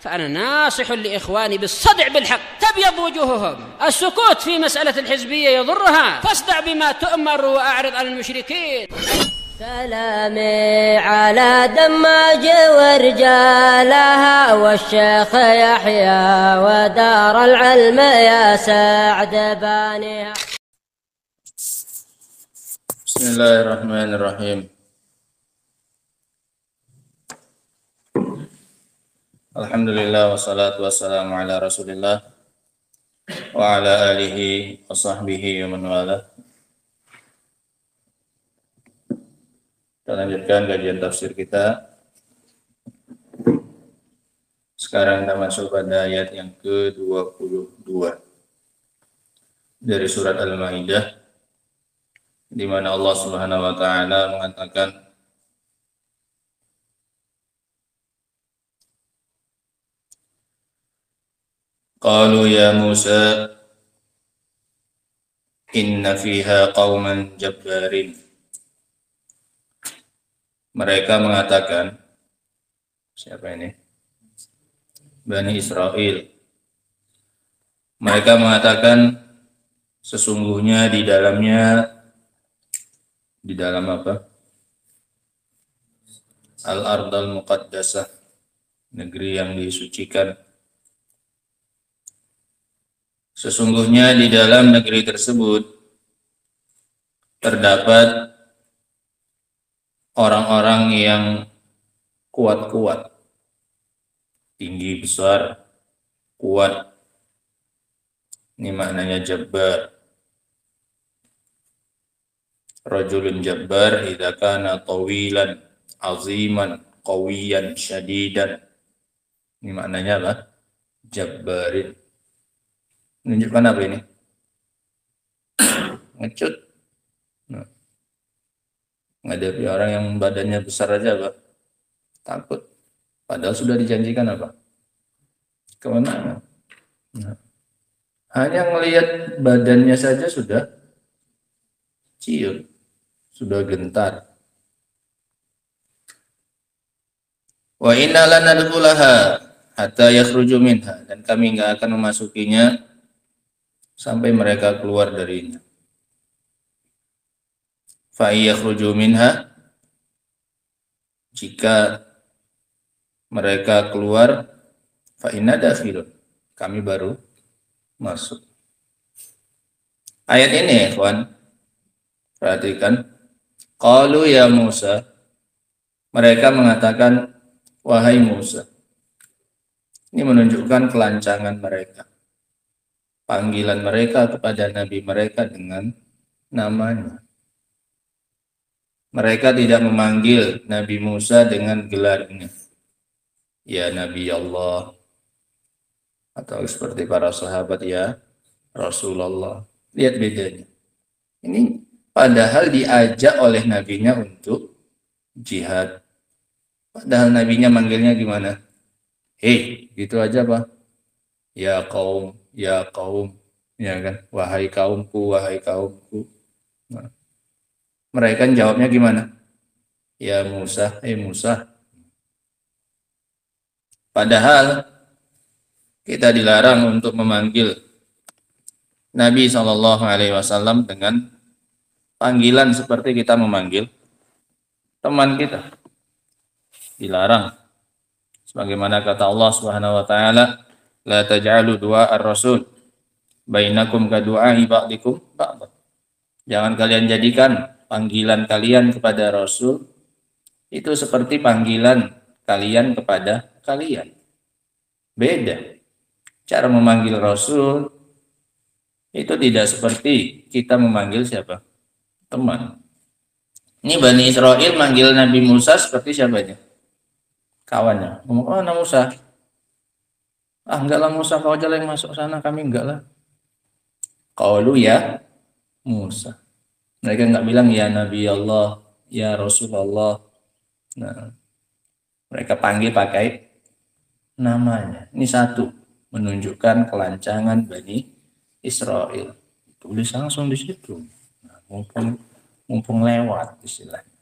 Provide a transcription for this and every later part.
فأنا ناصح لإخواني بالصدع بالحق. تبيض وجوههم، السكوت في مسألة الحزبية يضرها، فاصدع بما تؤمر وأعرض عن المشركين. سلامي على دماج ورجالها والشيخ يحيى ودار العلم يا سعد بانيها. بسم الله الرحمن الرحيم. Alhamdulillah wassalatu wassalamu ala Rasulillah wa ala alihi wa sahbihi wa man wala. Kita lanjutkan kajian tafsir kita. Sekarang kita masuk pada ayat yang ke-22 dari surat Al-Maidah, di mana Allah Subhanahu wa taala mengatakan, qalu ya Musa inna fiha qauman jabbarin. Mereka mengatakan, siapa ini? Bani Israel. Mereka mengatakan sesungguhnya di dalam apa? Al-Ardal Muqaddasah, negeri yang disucikan. Sesungguhnya di dalam negeri tersebut terdapat orang-orang yang kuat-kuat, tinggi besar, kuat. Ini maknanya jabbar. Rajulun jabbar idza kana tawilan, aziman, qawiyan, syadidan. Ini maknanya apa? Jabbarin. Menunjukkan apa ini? Ngecut. Nah, menghadapi orang yang badannya besar aja apa? Takut. Padahal sudah dijanjikan apa? Kemenangan. Nah, hanya melihat badannya saja sudah ciut, sudah gentar. Wa inna lanadkhulaha hatta yakhruju minha, dan kami enggak akan memasukinya sampai mereka keluar darinya. Fa yakhruju minha, jika mereka keluar, fa inna dakhilun, kami baru masuk. Ayat ini, ikhwan, perhatikan. Qalu ya Musa, mereka mengatakan wahai Musa. Ini menunjukkan kelancangan mereka. Panggilan mereka kepada Nabi mereka dengan namanya. Mereka tidak memanggil Nabi Musa dengan gelarnya, ya Nabi Allah, atau seperti para sahabat, ya Rasulullah. Lihat bedanya. Ini padahal diajak oleh nabinya untuk jihad. Padahal nabinya manggilnya gimana? Hei, gitu aja Pak. Ya kaum, ya kan? Wahai kaumku, wahai kaumku. Nah, mereka jawabnya gimana? Ya Musa, Musa. Padahal kita dilarang untuk memanggil Nabi SAW dengan panggilan seperti kita memanggil teman kita. Dilarang. Sebagaimana kata Allah Subhanahu wa taala, la taj'alu du'a ar-rasul bainakum ka du'a'i ba'dikum ba'd. Jangan kalian jadikan panggilan kalian kepada Rasul itu seperti panggilan kalian kepada kalian. Beda. Cara memanggil Rasul itu tidak seperti kita memanggil siapa? Teman. Ini Bani Israel manggil Nabi Musa seperti siapanya? Kawannya. Ngomong, oh Nabi Musa. Ah enggak lah Musa, kau aja yang masuk sana, kami enggak lah. Qalu ya Musa. Mereka enggak bilang ya Nabi Allah, ya Rasulullah. Nah, mereka panggil pakai namanya. Ini satu, menunjukkan kelancangan Bani Israel. Tulis langsung di situ. Nah, mumpung lewat istilahnya.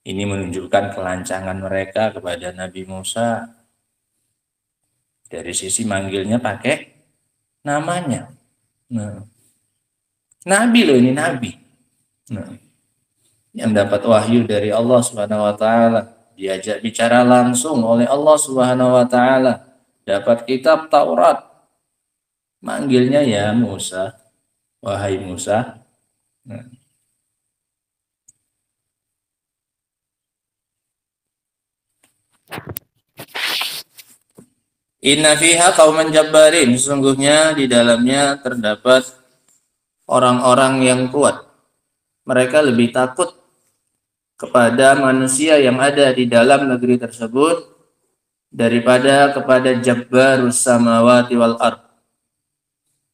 Ini menunjukkan kelancangan mereka kepada Nabi Musa. Dari sisi manggilnya pakai namanya. Nah, nabi loh ini nabi. Nah, yang dapat wahyu dari Allah Subhanahu wa taala, diajak bicara langsung oleh Allah Subhanahu wa taala, dapat kitab Taurat. Manggilnya ya Musa, wahai Musa. Nah. Inna fiha qauman jabbarin, sesungguhnya di dalamnya terdapat orang-orang yang kuat. Mereka lebih takut kepada manusia yang ada di dalam negeri tersebut daripada kepada Jabbarus samawati wal ard.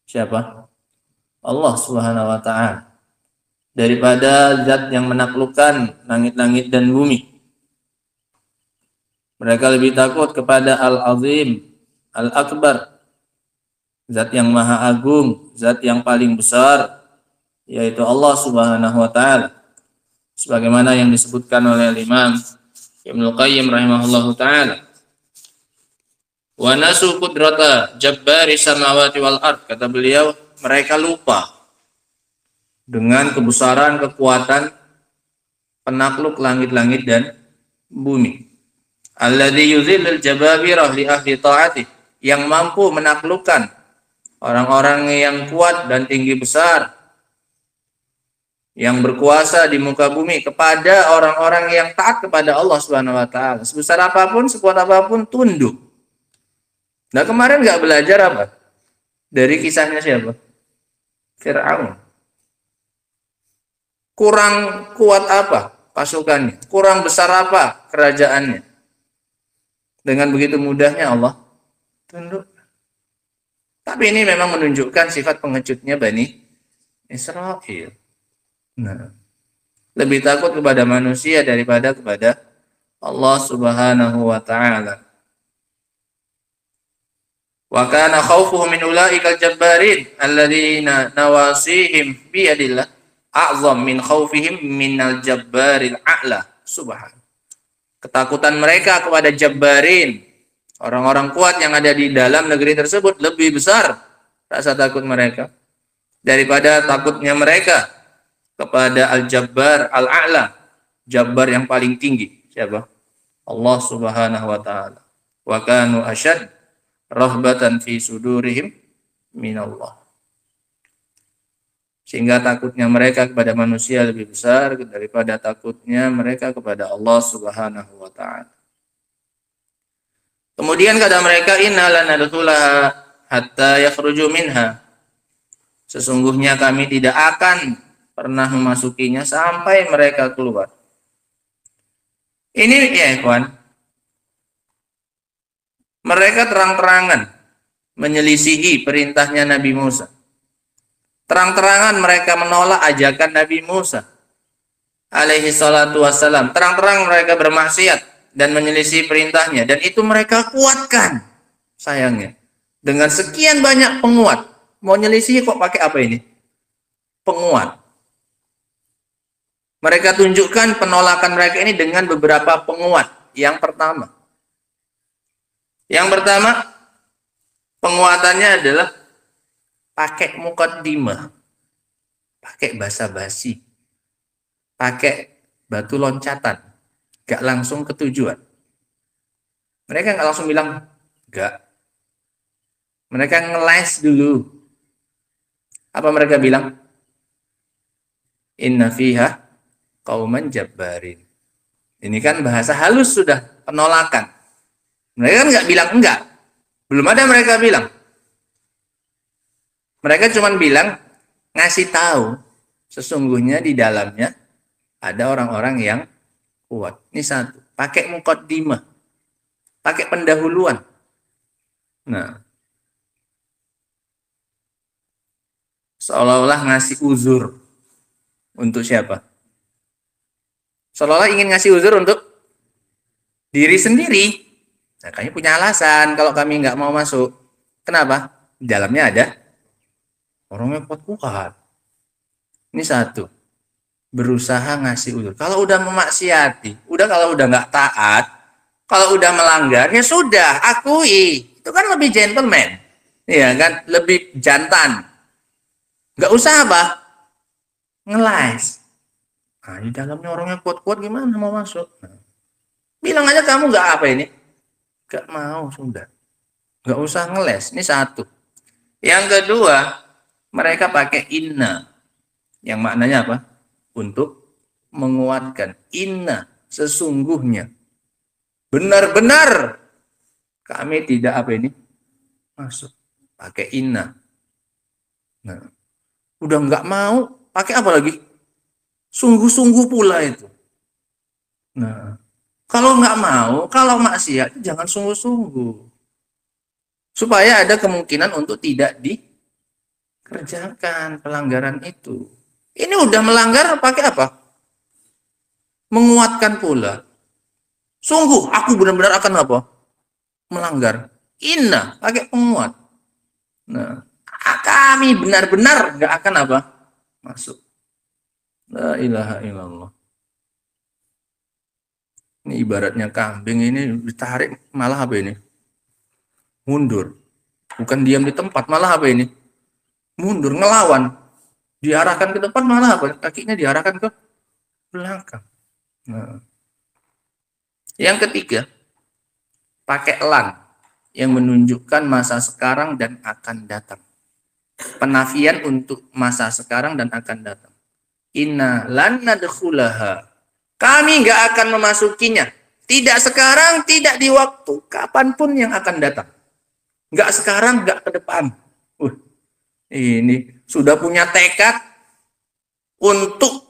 Siapa? Allah Subhanahu wa taala. Daripada zat yang menaklukkan langit-langit dan bumi. Mereka lebih takut kepada Al-Azim, Al-Akbar, zat yang maha agung, zat yang paling besar, yaitu Allah Subhanahu wa taala. Sebagaimana yang disebutkan oleh Imam Ibnu Qayyim rahimahullahu taala. Wa nasu qudrata jabbari samawati wal ard, kata beliau, mereka lupa dengan kebesaran kekuatan penakluk langit-langit dan bumi. Alladzi yuzillul jababirah li ahli ta'ati, yang mampu menaklukkan orang-orang yang kuat dan tinggi besar, yang berkuasa di muka bumi kepada orang-orang yang taat kepada Allah Subhanahu wa taala. Sebesar apapun, sekuat apapun, tunduk. Nah, kemarin nggak belajar apa? Dari kisahnya siapa? Fir'aun. Kurang kuat apa pasukannya? Kurang besar apa kerajaannya? Dengan begitu mudahnya Allah tunduk. Tapi ini memang menunjukkan sifat pengecutnya Bani Israel. Nah, lebih takut kepada manusia daripada kepada Allah Subhanahu wa taala. Wa kana khaufuhum min ulaikal jabbarin alladzina nawasihim bi yadillah a'zam min khaufihim minal jabbaril a'la subhanahu. Ketakutan mereka kepada jabbarin, orang-orang kuat yang ada di dalam negeri tersebut, lebih besar rasa takut mereka daripada takutnya mereka kepada al-jabbar al-a'la, jabbar yang paling tinggi. Siapa? Allah Subhanahu wa taala. Wa kanu asyad rahbatan fi sudurihim minallah. Sehingga takutnya mereka kepada manusia lebih besar daripada takutnya mereka kepada Allah Subhanahu wa taala. Kemudian kata mereka, inna lanadkhulaha hatta yakhruju minha. Sesungguhnya kami tidak akan pernah memasukinya sampai mereka keluar. Ini ya ikhwan, mereka terang-terangan menyelisihi perintahnya Nabi Musa. Terang-terangan mereka menolak ajakan Nabi Musa alaihi salatu wassalam. Terang-terang mereka bermaksiat dan menyelisih perintahnya. Dan itu mereka kuatkan. Sayangnya. Dengan sekian banyak penguat. Mau nyelisih kok pakai apa ini? Penguat. Mereka tunjukkan penolakan mereka ini dengan beberapa penguat. Yang pertama, penguatannya adalah pakai muqaddimah, pakai basa-basi, pakai batu loncatan, gak langsung ke tujuan. Mereka gak langsung bilang, gak. Mereka ngeles dulu. Apa mereka bilang? Inna fiha qauman jabbarin. Ini kan bahasa halus sudah, penolakan. Mereka kan gak bilang enggak. Belum ada mereka bilang. Mereka cuma bilang, ngasih tahu sesungguhnya di dalamnya ada orang-orang yang kuat. Ini satu, pakai muqaddimah, pakai pendahuluan. Nah, seolah-olah ngasih uzur untuk siapa? Seolah-olah ingin ngasih uzur untuk diri sendiri. Nah, kami punya alasan kalau kami nggak mau masuk. Kenapa? Di dalamnya ada orangnya kuat-kuat. Ini satu. Berusaha ngasih uzur. Kalau udah memaksiati, kalau udah nggak taat, kalau udah melanggar, ya sudah, akui. Itu Itu kan lebih gentleman. Iya kan? Lebih jantan. Nggak usah apa? Ngeles. Nah, di dalamnya orangnya kuat-kuat gimana mau masuk? Nah, bilang aja kamu nggak apa ini? Nggak mau, sudah. Nggak usah ngeles. Ini satu. Yang kedua, mereka pakai inna. Yang maknanya apa? Untuk menguatkan. Inna, sesungguhnya. Benar-benar kami tidak apa ini? Masuk. Pakai inna. Nah, udah nggak mau, pakai apa lagi? Sungguh-sungguh pula itu. Nah, kalau nggak mau, kalau maksiat, jangan sungguh-sungguh. Supaya ada kemungkinan untuk tidak dikerjakan pelanggaran itu. Ini udah melanggar, pakai apa? Menguatkan pula. Sungguh, aku benar-benar akan apa? Melanggar. Inna, pakai penguat. Nah, kami benar-benar nggak akan apa? Masuk. La ilaha illallah. Ini ibaratnya kambing ini ditarik malah apa ini? Mundur. Bukan diam di tempat, malah apa ini? Mundur, ngelawan. Diarahkan ke depan malah apa? Kakinya diarahkan ke belakang. Nah. Yang ketiga, pakai lan yang menunjukkan masa sekarang dan akan datang. Penafian untuk masa sekarang dan akan datang. Inna lan nadkhulaha. Kami nggak akan memasukinya. Tidak sekarang, tidak di waktu. Kapanpun yang akan datang. Nggak sekarang, nggak ke depan. Ini sudah punya tekad untuk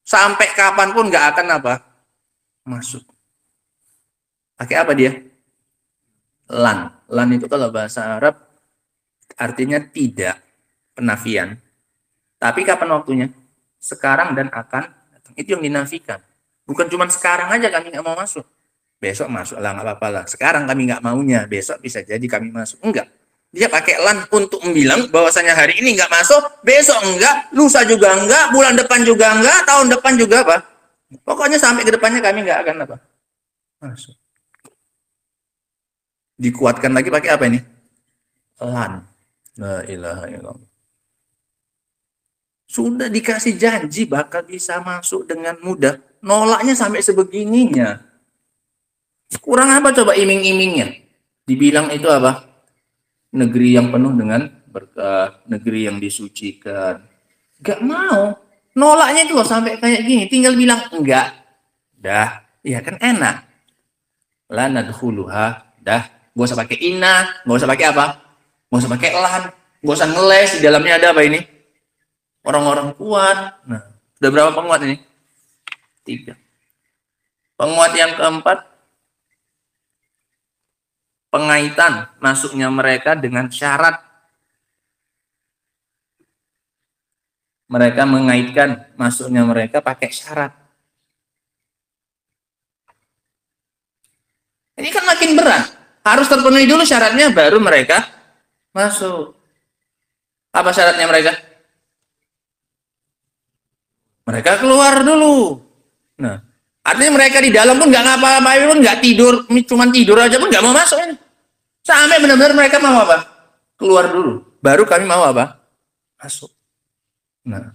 sampai kapanpun nggak akan apa? Masuk. Pakai apa dia? Lan. Lan itu kalau bahasa Arab artinya tidak, penafian. Tapi kapan waktunya? Sekarang dan akan datang. Itu yang dinafikan. Bukan cuma sekarang aja kami nggak mau masuk. Besok masuk lah, nggak apa-apa lah. Sekarang kami nggak maunya, besok bisa jadi kami masuk. Enggak. Dia pakai lan untuk bilang bahwasanya hari ini nggak masuk, besok enggak, lusa juga enggak, bulan depan juga enggak, tahun depan juga apa? Pokoknya sampai ke depannya kami nggak akan apa? Masuk. Dikuatkan lagi pakai apa ini? Lan. La ilaha illallah. Sudah dikasih janji bakal bisa masuk dengan mudah. Nolaknya sampai sebegininya. Kurang apa coba iming-imingnya? Dibilang itu apa? Negeri yang penuh dengan berkah, negeri yang disucikan. Gak mau. Nolaknya itu loh sampai kayak gini. Tinggal bilang enggak. Dah. Ya kan enak. La nadkhuluha. Dah. Gak usah pakai inna. Gak usah pakai apa? Gak usah pakai lan. Gak usah ngeles. Di dalamnya ada apa ini? Orang-orang kuat. Nah, udah berapa penguat ini? 3. Penguat yang keempat, pengaitan masuknya mereka dengan syarat. Mereka mengaitkan masuknya mereka pakai syarat. Ini kan makin berat. Harus terpenuhi dulu syaratnya, baru mereka masuk. Apa syaratnya mereka? Mereka keluar dulu. Nah, artinya mereka di dalam pun nggak ngapa-ngapain pun, nggak tidur, cuma tidur aja pun nggak mau masuk ini. Sampai benar-benar mereka mau apa? Keluar dulu. Baru kami mau apa? Masuk. Nah,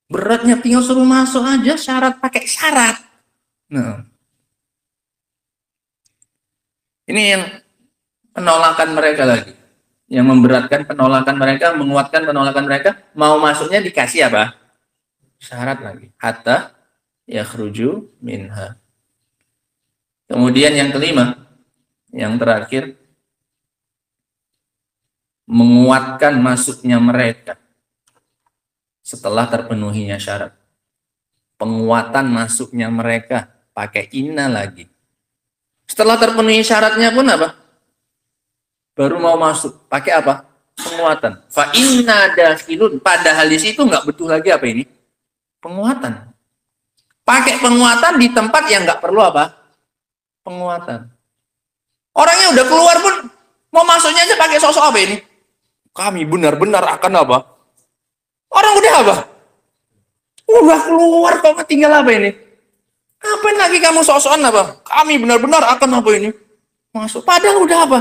beratnya tinggal suruh masuk aja, syarat pakai syarat. Nah, ini yang penolakan mereka lagi. Yang memberatkan penolakan mereka, menguatkan penolakan mereka, mau masuknya dikasih apa? Syarat lagi. Hatta yakhruju minha. Kemudian yang kelima, yang terakhir, menguatkan masuknya mereka setelah terpenuhinya syarat. Penguatan masuknya mereka pakai inna lagi. Setelah terpenuhi syaratnya pun apa? Baru mau masuk. Pakai apa? Penguatan. Fa inna dakhilun. Padahal di situ nggak butuh lagi apa ini? Penguatan. Pakai penguatan di tempat yang nggak perlu apa? Penguatan. Orangnya udah keluar pun mau masuknya aja pakai sosok apa ini? Kami benar-benar akan apa? Orang udah apa? Udah keluar kok, tinggal apa ini? Ngapain lagi kamu sok-sokan apa? Kami benar-benar akan apa ini? Masuk. Padahal udah apa?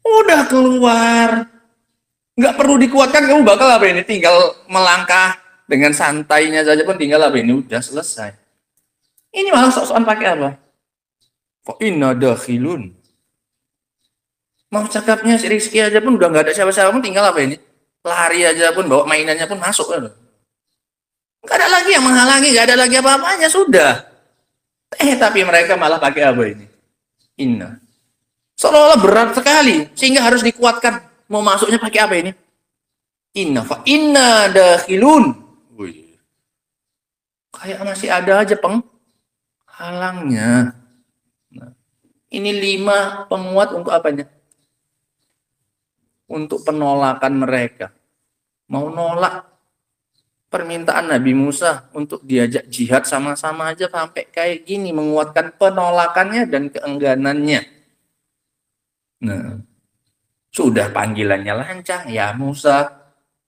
Udah keluar. Nggak perlu dikuatkan, kamu bakal apa ini? Tinggal melangkah dengan santainya saja pun tinggal apa ini? Udah selesai. Ini malah sok-sokan pakai apa? Fa inna dakhilun. Mau cakapnya si Rizky aja pun udah nggak ada siapa-siapa pun tinggal apa ini? Lari aja pun, bawa mainannya pun masuk. Nggak ada lagi yang menghalangi, nggak ada lagi apa-apanya, sudah. Tapi mereka malah pakai apa ini? Inna. Seolah-olah berat sekali, sehingga harus dikuatkan. Mau masuknya pakai apa ini? Inna. Fa inna dakhilun. Wih. Kayak masih ada aja penghalangnya. Nah, ini 5 penguat untuk apanya? Untuk penolakan mereka. Mau nolak permintaan Nabi Musa untuk diajak jihad sama-sama aja sampai kayak gini, menguatkan penolakannya dan keengganannya. Nah, sudah panggilannya lancang, ya Musa,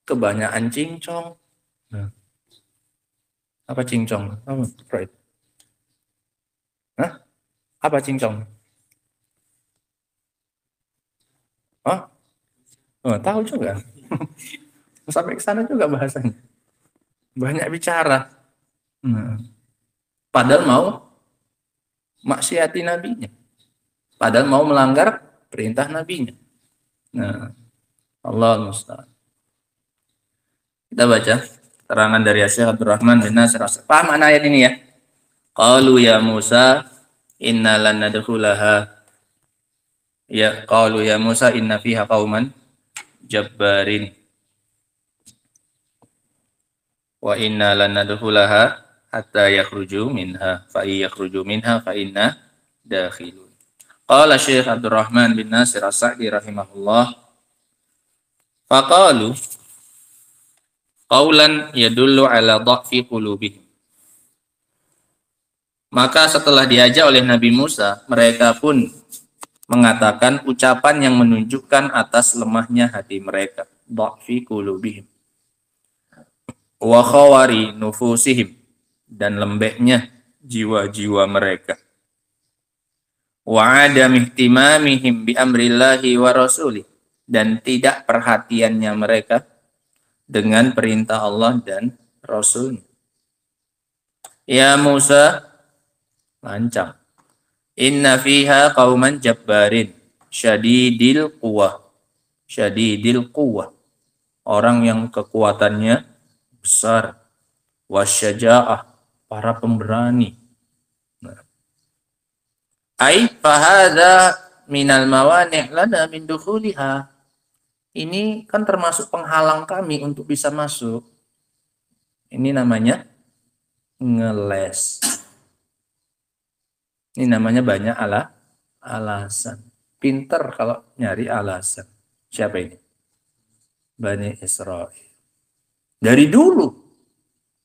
kebanyakan cincong. Nah, apa cincong? Right. Hah? Apa cincong? Oh, tahu juga. Sampai ke sana juga bahasanya. Banyak bicara. Nah, padahal mau maksiati nabinya. Padahal mau melanggar perintah nabinya. Nah, Allah musta'an. Kita baca terangan dari Syekh Abdurrahman bin Nasir. Paham makna ayat ini ya? Qalu ya Musa inna lan nadkhulaha. Ya, qalu ya Musa inna fiha qauman jabbarin. Wa inna lan nadkhulaha hatta yakhruju minha fa yakhruju minha fa inna dakhilun. Qala Syekh Abdurrahman bin Nasir As-Sa'di rahimahullah, faqalu qaulan yadullu ala dha'fi qulubihim. Maka setelah diajak oleh Nabi Musa, mereka pun mengatakan ucapan yang menunjukkan atas lemahnya hati mereka, dha'fi qulubihim wa khawari nufusihim, dan lembeknya jiwa-jiwa mereka, wa adam ihtimamihim bi amrillahi wa rasulih, dan tidak perhatiannya mereka dengan perintah Allah dan Rasulnya. Ya Musa, lancang. Inna fiha qauman jabbarin syadidil quwwah. Syadidil quwwah. Orang yang kekuatannya besar. Wasyaja'ah, para pemberani. Ai fahadha minal mawani' lana min dukhuliha. Ini kan termasuk penghalang kami untuk bisa masuk. Ini namanya ngeles. Ini namanya banyak alasan. Pinter kalau nyari alasan. Siapa ini? Bani Israel. Dari dulu.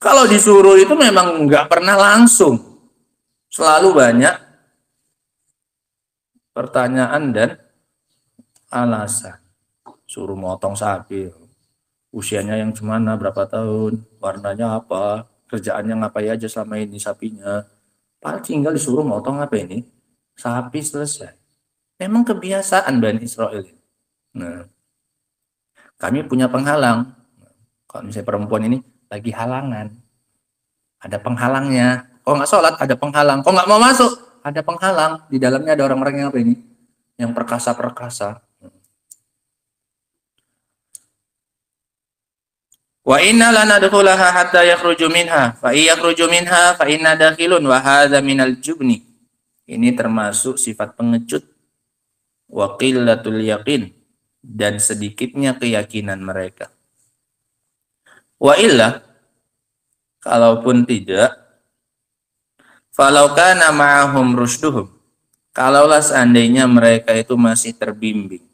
Kalau disuruh itu memang nggak pernah langsung. Selalu banyak pertanyaan dan alasan. Suruh motong sapi. Usianya yang gimana, berapa tahun, warnanya apa, kerjaannya ngapain aja selama ini sapinya. Paling tinggal disuruh motong apa ini? Sapi, selesai. Memang kebiasaan Bani Israel. Nah, kami punya penghalang. Kalau misalnya perempuan ini lagi halangan, ada penghalangnya. Kalau nggak sholat, ada penghalang. Kalau nggak mau masuk, ada penghalang. Di dalamnya ada orang-orang yang apa ini? Yang perkasa-perkasa. Wa inna lanadkhulaha hatta yakhruju minha fa yakhruju minha fa inna dakhilun wa hadza minal jubni. Ini termasuk sifat pengecut, wa qillatul yaqin, dan sedikitnya keyakinan mereka. Wa illa, kalaupun tidak, falau kana ma'ahum rusduhum, kalaulah seandainya mereka itu masih terbimbing,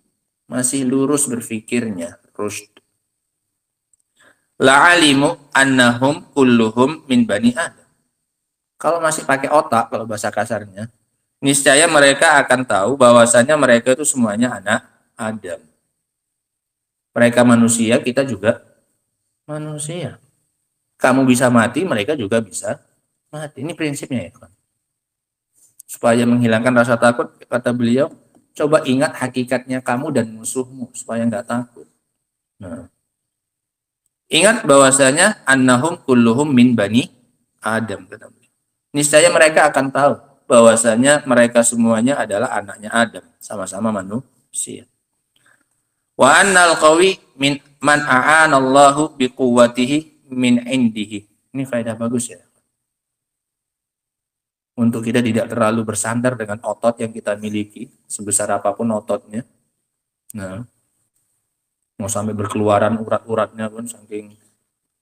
masih lurus berfikirnya, rusd, la'alimu annahum kulluhum min bani Adam. Kalau masih pakai otak, kalau bahasa kasarnya, niscaya mereka akan tahu bahwasanya mereka itu semuanya anak Adam. Mereka manusia, kita juga manusia. Kamu bisa mati, mereka juga bisa mati. Ini prinsipnya ya, kan? Supaya menghilangkan rasa takut, kata beliau, coba ingat hakikatnya kamu dan musuhmu supaya nggak takut. Nah, ingat bahwasanya annahum kulluhum min bani Adam, kata beliau. Niscaya mereka akan tahu bahwasanya mereka semuanya adalah anaknya Adam, sama-sama manusia. Wa annal qawi min man a'anallahu biquwwatihi min indihi. Ini faedah bagus ya. Untuk kita tidak terlalu bersandar dengan otot yang kita miliki, sebesar apapun ototnya. Nah, mau sampai berkeluaran urat-uratnya pun, saking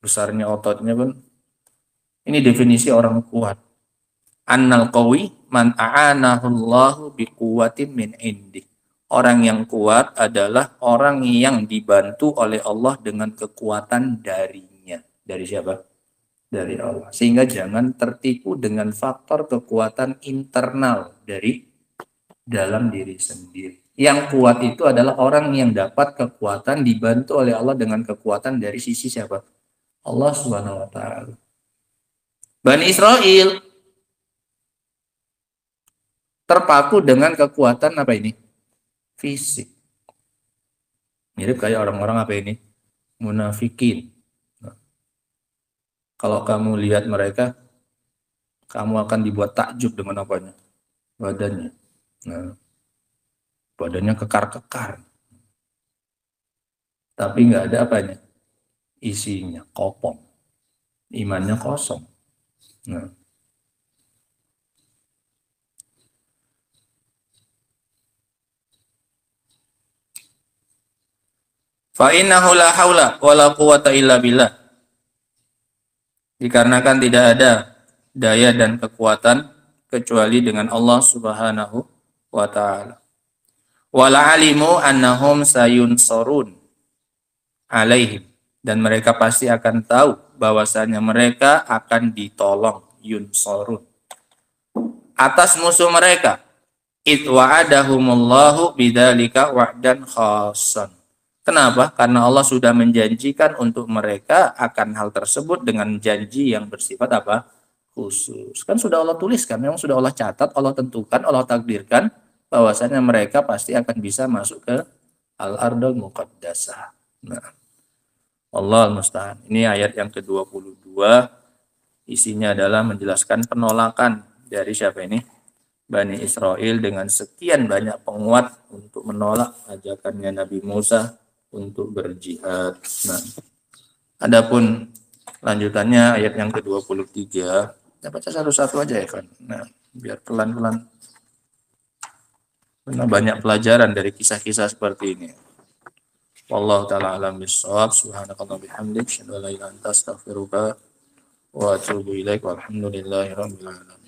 besarnya ototnya pun. Ini definisi orang kuat. Annal qawi man a'anahu Allahu biquwwatin min indihi. Orang yang kuat adalah orang yang dibantu oleh Allah dengan kekuatan darinya. Dari siapa? Dari Allah. Sehingga jangan tertipu dengan faktor kekuatan internal dari dalam diri sendiri. Yang kuat itu adalah orang yang dapat kekuatan dibantu oleh Allah dengan kekuatan dari sisi siapa? Allah Subhanahu wa taala. Bani Israel terpaku dengan kekuatan apa ini? Fisik. Mirip kayak orang-orang apa ini? Munafikin. Nah, kalau kamu lihat mereka, kamu akan dibuat takjub dengan apanya? Badannya. Nah, badannya kekar-kekar. Tapi nggak ada apanya? Isinya, kopong. Imannya kosong. Nah, fa innahu la haula wala quwwata illa billah. Dikarenakan tidak ada daya dan kekuatan kecuali dengan Allah Subhanahu wa taala. Wala alimu annahum sayunsurun alaihim, dan mereka pasti akan tahu bahwasanya mereka akan ditolong, yunsurun, atas musuh mereka. Id wa'adahumullahu bidzalika wa'dan khassan. Kenapa? Karena Allah sudah menjanjikan untuk mereka akan hal tersebut dengan janji yang bersifat apa? Khusus. Kan sudah Allah tuliskan, memang sudah Allah catat, Allah tentukan, Allah takdirkan bahwasanya mereka pasti akan bisa masuk ke Al-Ardul Muqaddasah. Nah, Allah musta'an. Ini ayat yang ke-22. Isinya adalah menjelaskan penolakan dari siapa ini? Bani Israel dengan sekian banyak penguat untuk menolak ajakannya Nabi Musa untuk berjihad. Nah, adapun lanjutannya ayat yang ke-23, kita baca satu-satu aja ya kan. Nah, biar pelan-pelan. Karena banyak pelajaran dari kisah-kisah seperti ini. Wallahu ta'ala alam bissawab. Subhanakallah bihamdik, asyhadu an la ilaha illa anta astaghfiruka wa atubu ilaik. Walhamdulillahirabbil alamin.